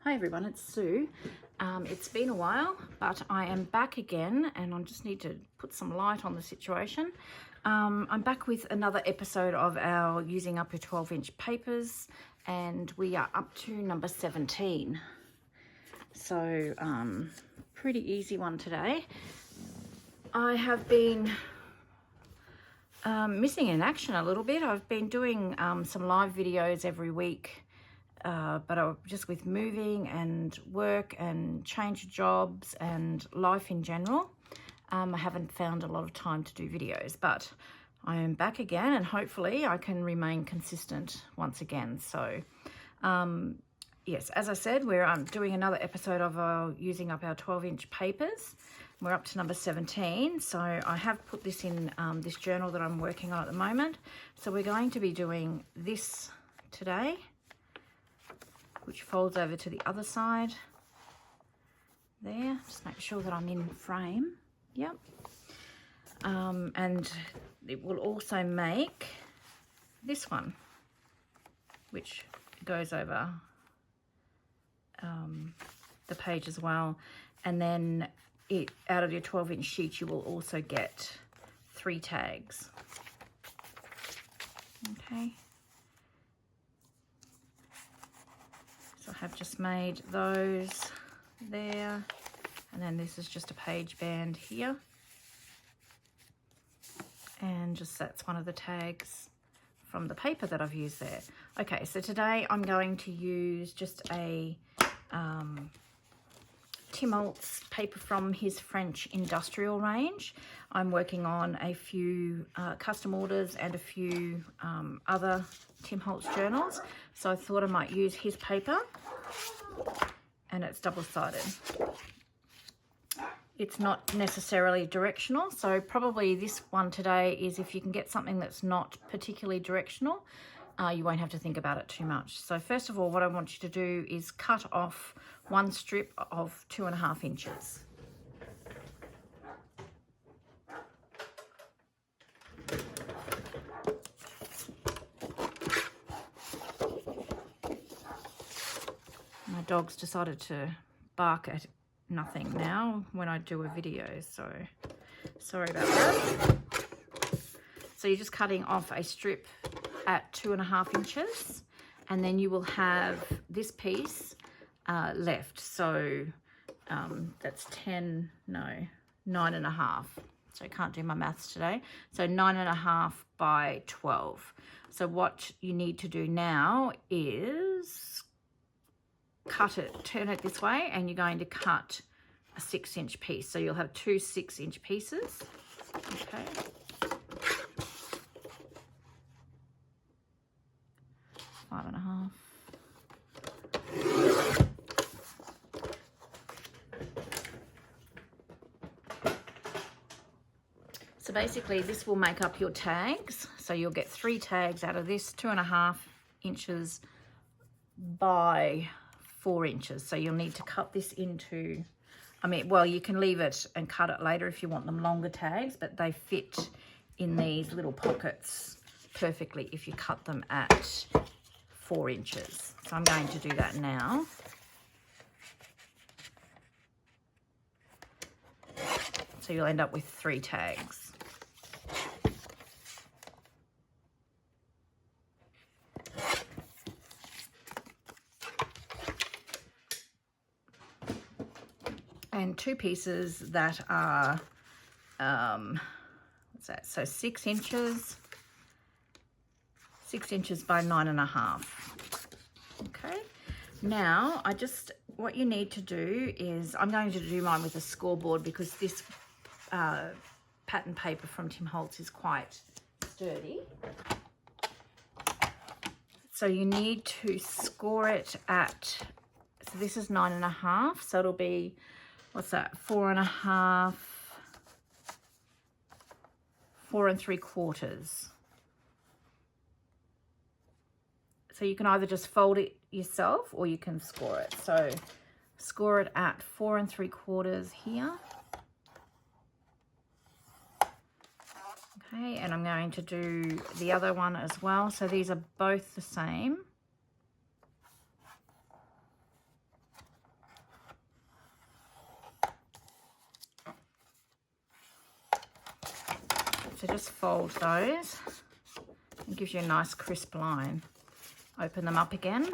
Hi everyone, it's Sue. It's been a while, but I am back again and I just need to put some light on the situation. I'm back with another episode of our Using Up Your 12-inch papers, and we are up to number 17. So, pretty easy one today. I have been missing in action a little bit. I've been doing some live videos every week. But just with moving and work and change of jobs and life in general, I haven't found a lot of time to do videos, but I am back again and hopefully I can remain consistent once again. So yes, as I said, we're doing another episode of our Using Up Our 12-inch papers. We're up to number 17. So I have put this in this journal that I'm working on at the moment. So we're going to be doing this today, which folds over to the other side there. Just make sure that I'm in frame. Yep. And it will also make this one, which goes over the page as well. And then out of your 12-inch sheet, you will also get 3 tags. Okay. So I have just made those there, and then this is just a page band here, and just that's one of the tags from the paper that I've used there. Okay, so today I'm going to use just a Tim Holtz paper from his French industrial range. I'm working on a few custom orders and a few other Tim Holtz journals, so I thought I might use his paper, and it's double-sided. It's not necessarily directional, so probably this one today is if you can get something that's not particularly directional, you won't have to think about it too much. So first of all, what I want you to do is cut off one strip of 2.5 inches. My dog's decided to bark at nothing now when I do a video, so sorry about that. So you're just cutting off a strip at 2.5 inches, and then you will have this piece left. So that's 9.5. So I can't do my maths today. So 9.5 by 12. So what you need to do now is cut it, turn it this way, and you're going to cut a 6-inch piece. So you'll have 2 6-inch pieces. Okay. Five and a half. So basically this will make up your tags. So you'll get 3 tags out of this, 2.5 inches by 4 inches. So you'll need to cut this into, well, you can leave it and cut it later if you want them longer tags, but they fit in these little pockets perfectly if you cut them at 4 inches. So I'm going to do that now. So you'll end up with 3 tags. And 2 pieces that are, what's that? So 6 inches. 6 inches by 9.5. Okay. Now, what you need to do is, I'm going to do mine with a scoreboard because this pattern paper from Tim Holtz is quite sturdy. So you need to score it at, so this is 9.5, so it'll be, what's that, 4.5, 4 3/4. So you can either just fold it yourself or you can score it. So score it at 4 3/4 here. Okay, and I'm going to do the other one as well. So these are both the same. So just fold those. It gives you a nice crisp line. Open them up again.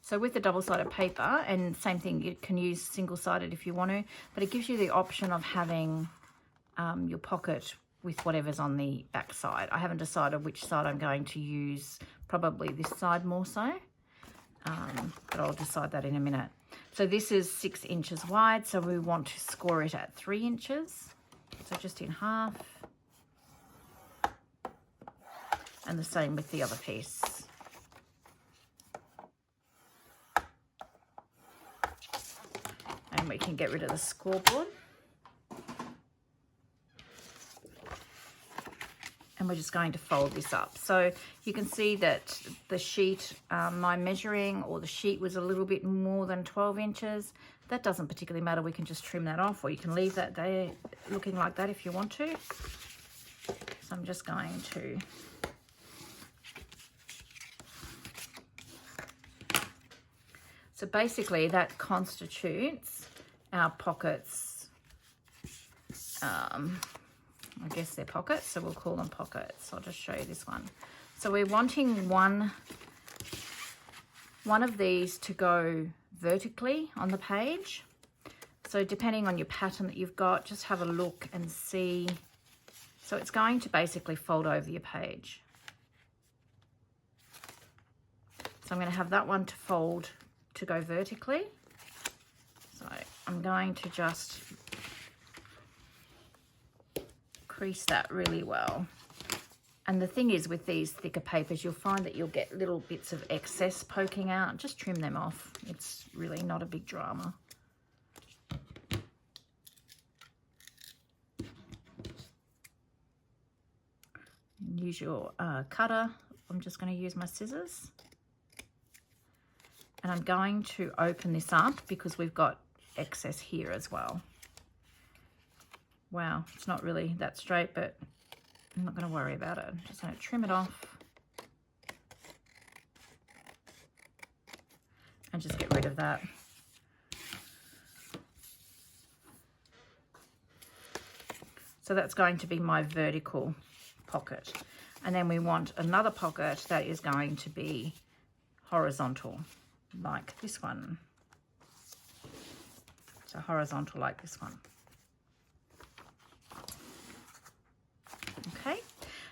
So with the double-sided paper, and same thing, you can use single-sided if you want to, but it gives you the option of having your pocket with whatever's on the back side. I haven't decided which side I'm going to use, probably this side more so, but I'll decide that in a minute. So this is 6 inches wide, so we want to score it at 3 inches. So just in half. And the same with the other piece. And we can get rid of the scoreboard. And we're just going to fold this up. So you can see that the sheet, my measuring or the sheet was a little bit more than 12 inches. That doesn't particularly matter. We can just trim that off, or you can leave that there looking like that if you want to. So I'm just going to so basically that constitutes our pockets. I guess they're pockets, so we'll call them pockets. I'll just show you this one. So we're wanting one of these to go vertically on the page. So depending on your pattern that you've got, just have a look and see. So it's going to basically fold over your page. So I'm going to have that one to fold to go vertically. So I'm going to just crease that really well. And the thing is, with these thicker papers, you'll find that you'll get little bits of excess poking out. Just trim them off. It's really not a big drama. Use your cutter. I'm just going to use my scissors. And I'm going to open this up because we've got excess here as well. Wow, it's not really that straight, but I'm not going to worry about it. I'm just going to trim it off and just get rid of that. So that's going to be my vertical pocket. And then we want another pocket that is going to be horizontal, like this one. So horizontal like this one. Okay,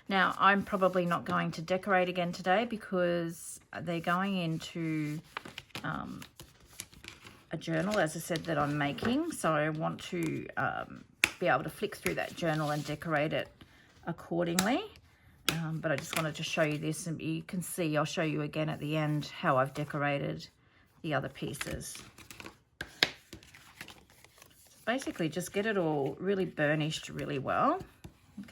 now I'm probably not going to decorate again today because they're going into a journal, as I said, that I'm making. So I want to be able to flick through that journal and decorate it accordingly. But I just wanted to show you this, and you can see, I'll show you again at the end how I've decorated the other pieces. So basically just get it all really burnished really well.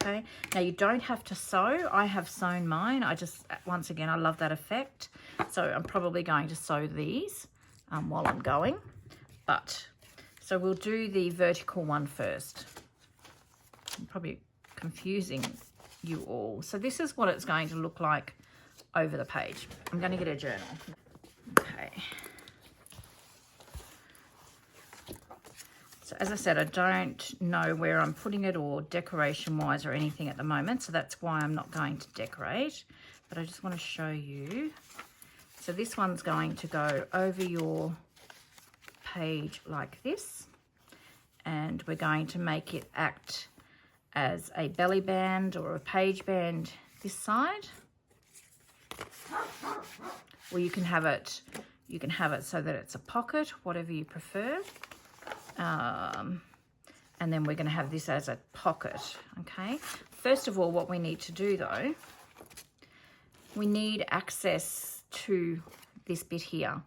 Okay, now you don't have to sew. I have sewn mine. I just, once again, I love that effect. So I'm probably going to sew these while I'm going. But, so we'll do the vertical one first. I'm probably confusing you all. So this is what it's going to look like over the page. I'm going to get a journal. Okay. So as I said, I don't know where I'm putting it or decoration wise or anything at the moment. So that's why I'm not going to decorate, but I just want to show you. So this one's going to go over your page like this, and we're going to make it act as a belly band or a page band this side. Or you can have it so that it's a pocket, whatever you prefer. And then we're going to have this as a pocket. Okay, first of all, what we need to do though, we need access to this bit here.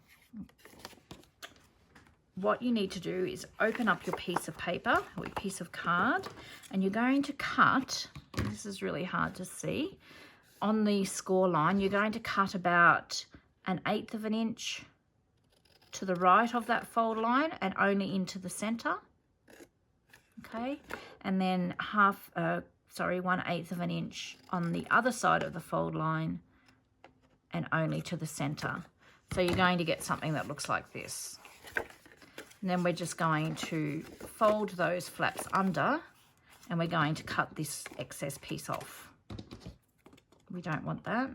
What you need to do is open up your piece of paper or your piece of card, and you're going to cut, this is really hard to see, on the score line, you're going to cut about 1/8 of an inch to the right of that fold line and only into the center. Okay, and then 1/8 of an inch on the other side of the fold line and only to the center. So you're going to get something that looks like this. And then we're just going to fold those flaps under, and we're going to cut this excess piece off. We don't want that.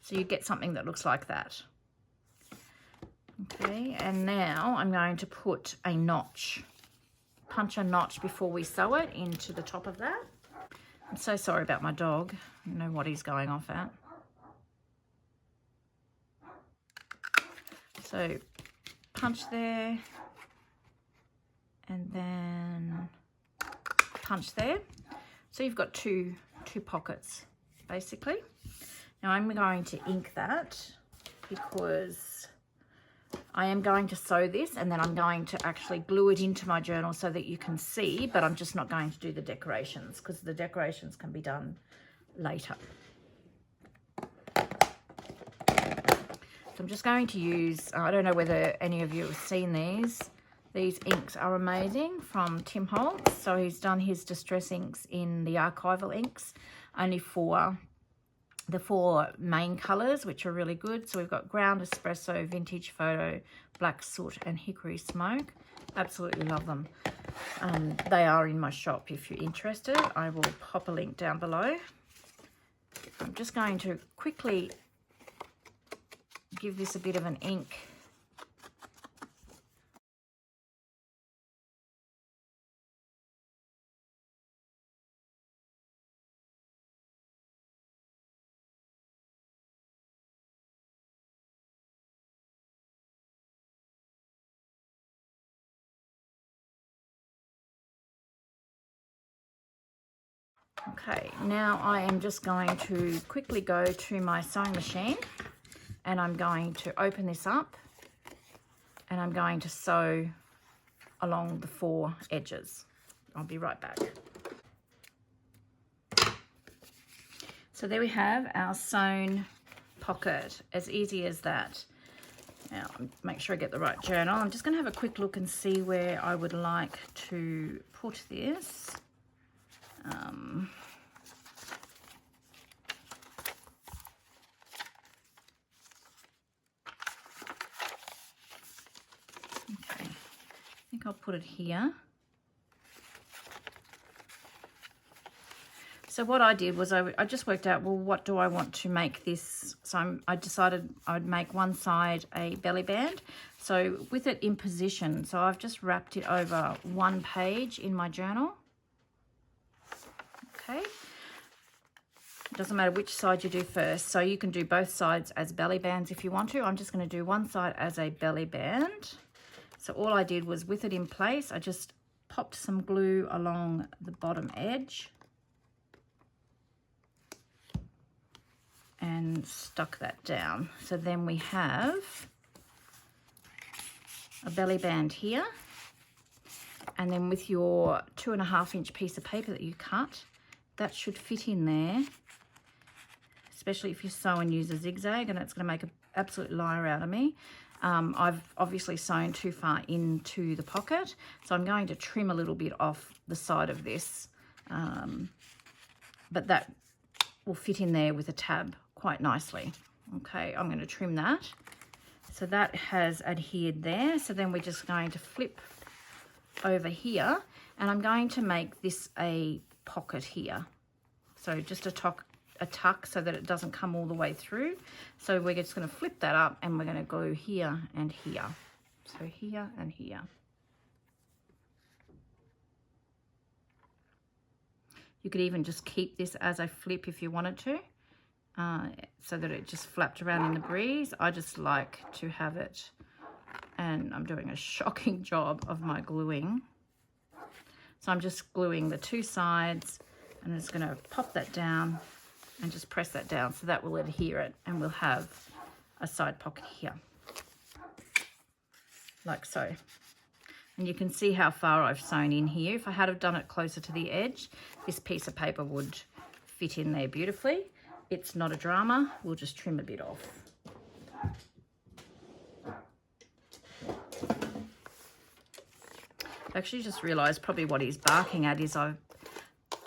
So you get something that looks like that. Okay, and now I'm going to put a notch, punch a notch before we sew it into the top of that. I'm so sorry about my dog. I don't know what he's going off at. So punch there, and then punch there. So you've got two pockets basically. Now I'm going to ink that because I am going to sew this, and then I'm going to actually glue it into my journal so that you can see, but I'm just not going to do the decorations because the decorations can be done later. So I'm just going to use, I don't know whether any of you have seen these. These inks are amazing from Tim Holtz. So he's done his distress inks in the archival inks, only for the 4 main colours, which are really good. So we've got Ground Espresso, Vintage Photo, Black Soot and Hickory Smoke. Absolutely love them. They are in my shop if you're interested. I will pop a link down below. I'm just going to quickly give this a bit of an ink. Okay, now I am just going to quickly go to my sewing machine, and I'm going to open this up, and I'm going to sew along the 4 edges. I'll be right back. So there we have our sewn pocket, as easy as that. Now, make sure I get the right journal. I'm just going to have a quick look and see where I would like to put this. Okay, I think I'll put it here. So what I did was I just worked out, well, what do I want to make this? So I decided I'd make one side a belly band. So with it in position, so I've just wrapped it over 1 page in my journal. Okay. It doesn't matter which side you do first. So you can do both sides as belly bands if you want to. I'm just going to do one side as a belly band. So all I did was, with it in place, I just popped some glue along the bottom edge and stuck that down. So then we have a belly band here, and then with your 2.5-inch piece of paper that you cut, that should fit in there, especially if you sew and use a zigzag, and it's going to make an absolute liar out of me. I've obviously sewn too far into the pocket, so I'm going to trim a little bit off the side of this, but that will fit in there with a tab quite nicely. Okay, I'm going to trim that. So that has adhered there. So then we're just going to flip over here, and I'm going to make this a pocket here. So just a tuck so that it doesn't come all the way through. So we're just going to flip that up, and we're going to glue here and here. So here and here. You could even just keep this as a flip if you wanted to, so that it just flapped around in the breeze. I just like to have it, and I'm doing a shocking job of my gluing. So I'm just gluing the 2 sides, and I'm just going to pop that down and just press that down, so that will adhere it, and we'll have a side pocket here, like so. And you can see how far I've sewn in here. If I had have done it closer to the edge, this piece of paper would fit in there beautifully. It's not a drama. We'll just trim a bit off. I actually just realised probably what he's barking at is I've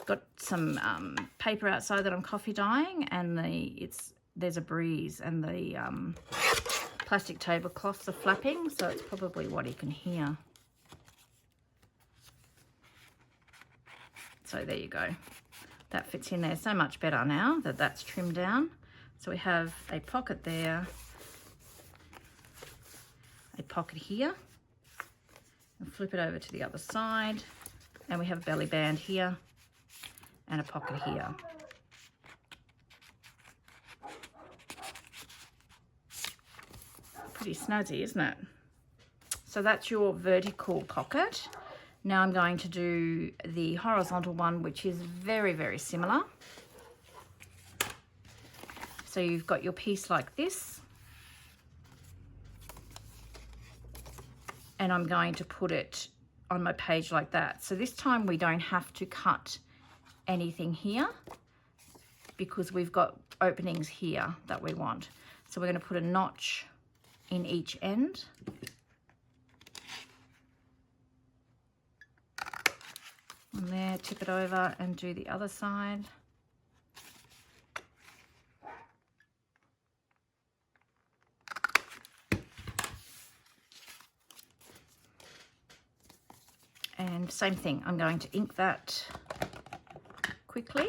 got some paper outside that I'm coffee dyeing, and there's a breeze, and the plastic tablecloths are flapping, so it's probably what you can hear. So there you go. That fits in there so much better now that that's trimmed down. So we have a pocket there, a pocket here, and flip it over to the other side, and we have a belly band here and a pocket here. Pretty snazzy, isn't it? So that's your vertical pocket. Now I'm going to do the horizontal one, which is very, very similar. So you've got your piece like this, and I'm going to put it on my page like that. So this time we don't have to cut anything here because we've got openings here that we want. So we're going to put a notch in each end. And there, tip it over and do the other side. And same thing, I'm going to ink that quickly.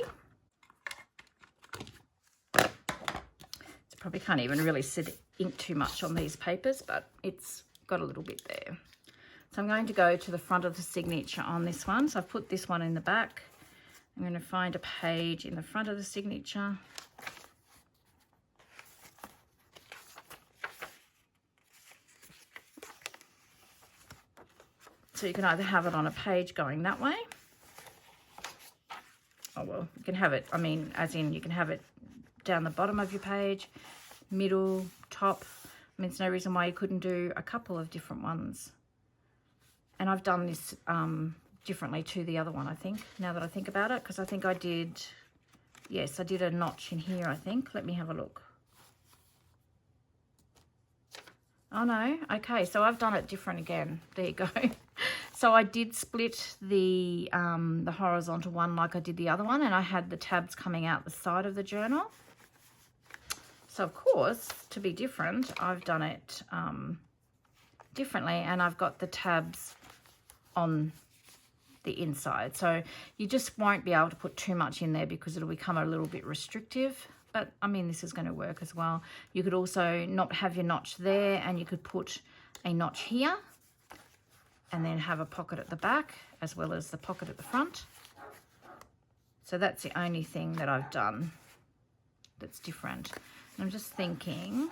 Probably can't even really sit ink too much on these papers, but it's got a little bit there. So I'm going to go to the front of the signature on this one. So I've put this one in the back. I'm going to find a page in the front of the signature. So you can either have it on a page going that way. Oh, well, you can have it, I mean, as in you can have it down the bottom of your page, middle, top. I mean, there's no reason why you couldn't do a couple of different ones. And I've done this differently to the other one, I think, now that I think about it, because I think I did, yes, I did a notch in here, I think. Let me have a look. Oh no, okay, so I've done it different again. There you go. So I did split the horizontal one like I did the other one, and I had the tabs coming out the side of the journal. So of course, to be different, I've done it differently, and I've got the tabs on the inside. So you just won't be able to put too much in there because it'll become a little bit restrictive. But I mean, this is going to work as well. You could also not have your notch there, and you could put a notch here and then have a pocket at the back as well as the pocket at the front. So that's the only thing that I've done that's different. And I'm just thinking,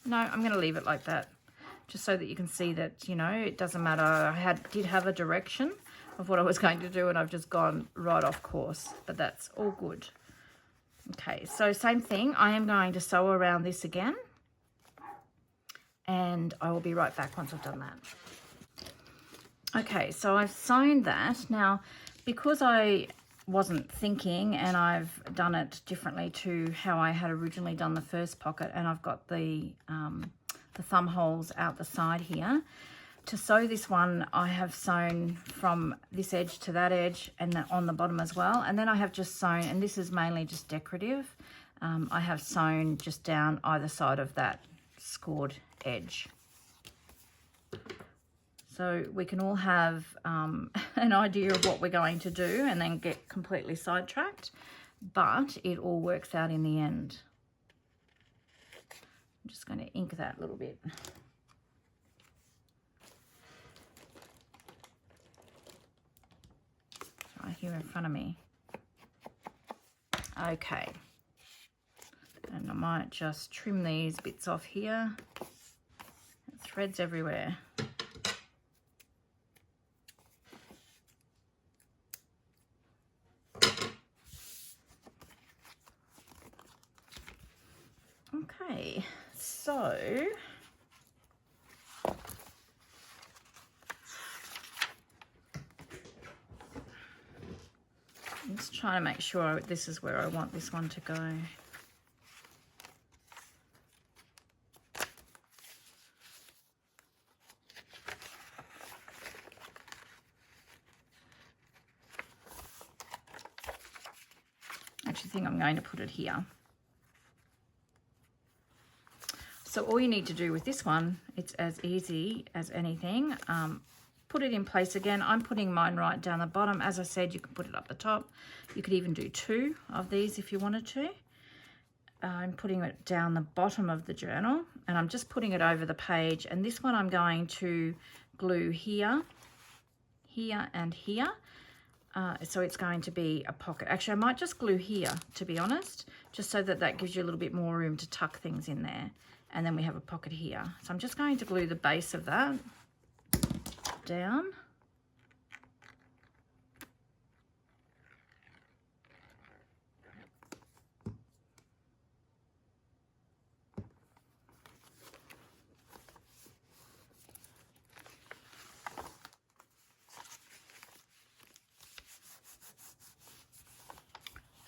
no, I'm going to leave it like that, just so that you can see that, you know, it doesn't matter. I did have a direction of what I was going to do, and I've just gone right off course, but that's all good. Okay, so same thing. I am going to sew around this again, and I will be right back once I've done that. Okay, so I've sewn that. Now, because I wasn't thinking, and I've done it differently to how I had originally done the first pocket, and I've got the thumb holes out the side here. To sew this one, I have sewn from this edge to that edge, and on the bottom as well. And then I have just sewn, and this is mainly just decorative, I have sewn just down either side of that scored edge. So we can all have an idea of what we're going to do and then get completely sidetracked, but it all works out in the end. I'm just going to ink that a little bit. Right here in front of me. Okay. And I might just trim these bits off here. Threads everywhere. Okay, so I'm just trying to make sure this is where I want this one to go. I actually think I'm going to put it here. So all you need to do with this one, it's as easy as anything. Put it in place again. I'm putting mine right down the bottom. As I said, you can put it up the top. You could even do 2 of these if you wanted to. I'm putting it down the bottom of the journal, and I'm just putting it over the page. And this one I'm going to glue here, here, and here. So it's going to be a pocket. Actually, I might just glue here, to be honest, just so that that gives you a little bit more room to tuck things in there. And then we have a pocket here. So I'm just going to glue the base of that down.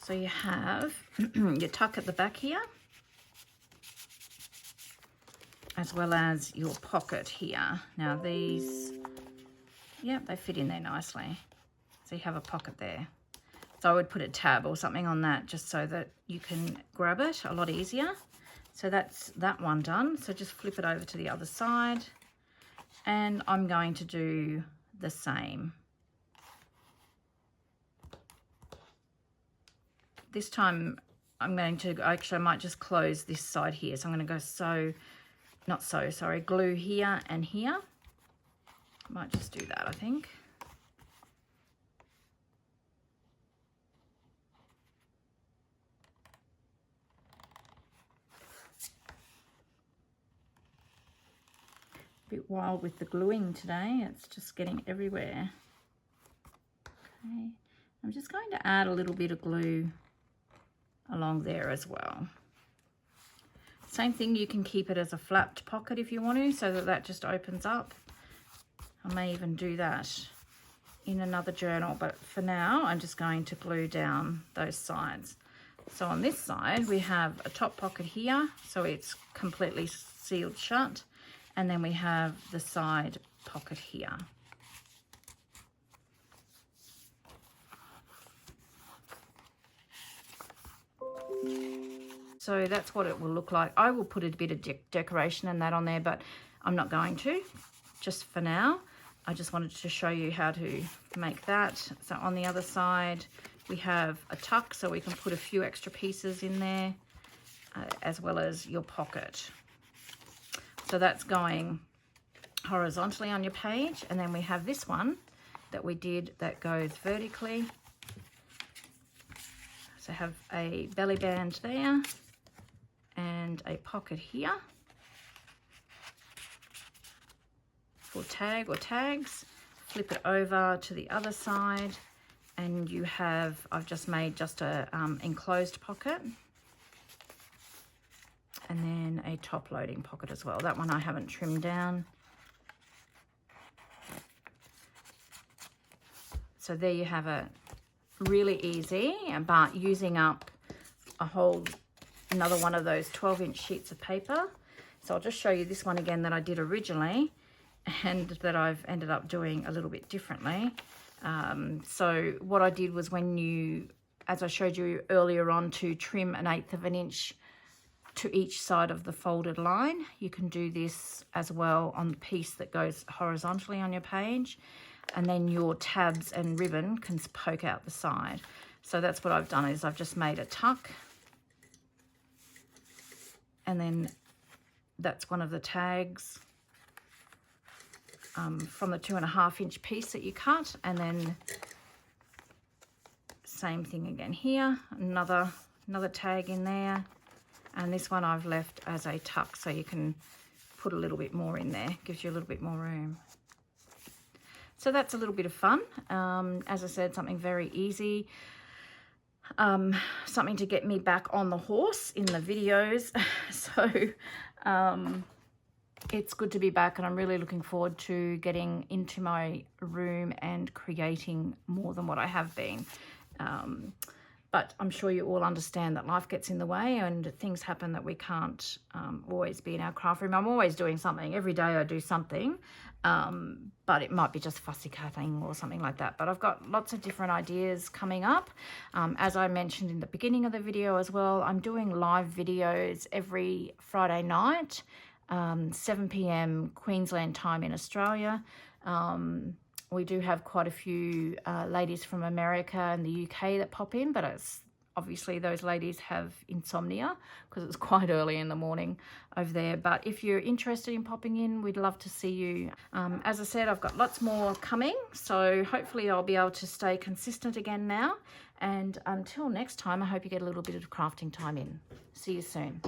So you have your tuck at the back here, as well as your pocket here. Now these, yeah, they fit in there nicely. So you have a pocket there. So I would put a tab or something on that just so that you can grab it a lot easier. So that's that one done. So just flip it over to the other side, and I'm going to do the same. This time I'm going to, actually I might just close this side here. So I'm going to go glue here and here. I might just do that, I think. A bit wild with the gluing today. It's just getting everywhere. Okay. I'm just going to add a little bit of glue along there as well. Same thing, you can keep it as a flapped pocket if you want to, so that that just opens up. I may even do that in another journal, but for now I'm just going to glue down those sides. So on this side we have a top pocket here, so it's completely sealed shut, and then we have the side pocket here. So that's what it will look like. I will put a bit of decoration and that on there, but I'm not going to, just for now. I just wanted to show you how to make that. So on the other side, we have a tuck, so we can put a few extra pieces in there, as well as your pocket. So that's going horizontally on your page. And then we have this one that we did that goes vertically. So have a belly band there and a pocket here for tag or tags. Flip it over to the other side and you have, I've just made just a enclosed pocket, and then a top loading pocket as well. That one I haven't trimmed down. So there you have it. Really easy, but using up another one of those 12-inch sheets of paper. So I'll just show you this one again that I did originally and that I've ended up doing a little bit differently. So what I did was, when you, as I showed you earlier on, to trim 1/8 of an inch to each side of the folded line, you can do this as well on the piece that goes horizontally on your page, and then your tabs and ribbon can poke out the side. So that's what I've done, is I've just made a tuck, and then that's one of the tags from the 2.5-inch piece that you cut, and then same thing again here, another tag in there, and this one I've left as a tuck, so you can put a little bit more in there, gives you a little bit more room. So that's a little bit of fun. As I said, something very easy, something to get me back on the horse in the videos. So it's good to be back, and I'm really looking forward to getting into my room and creating more than what I have been. But I'm sure you all understand that life gets in the way and things happen that we can't always be in our craft room. I'm always doing something. Every day I do something, but it might be just fussy cutting or something like that. But I've got lots of different ideas coming up. As I mentioned in the beginning of the video as well, I'm doing live videos every Friday night, 7 p.m. Queensland time in Australia. We do have quite a few ladies from America and the UK that pop in, but it's obviously those ladies have insomnia because it's quite early in the morning over there. But if you're interested in popping in, we'd love to see you. As I said, I've got lots more coming, so hopefully I'll be able to stay consistent again now. And until next time, I hope you get a little bit of crafting time in. See you soon.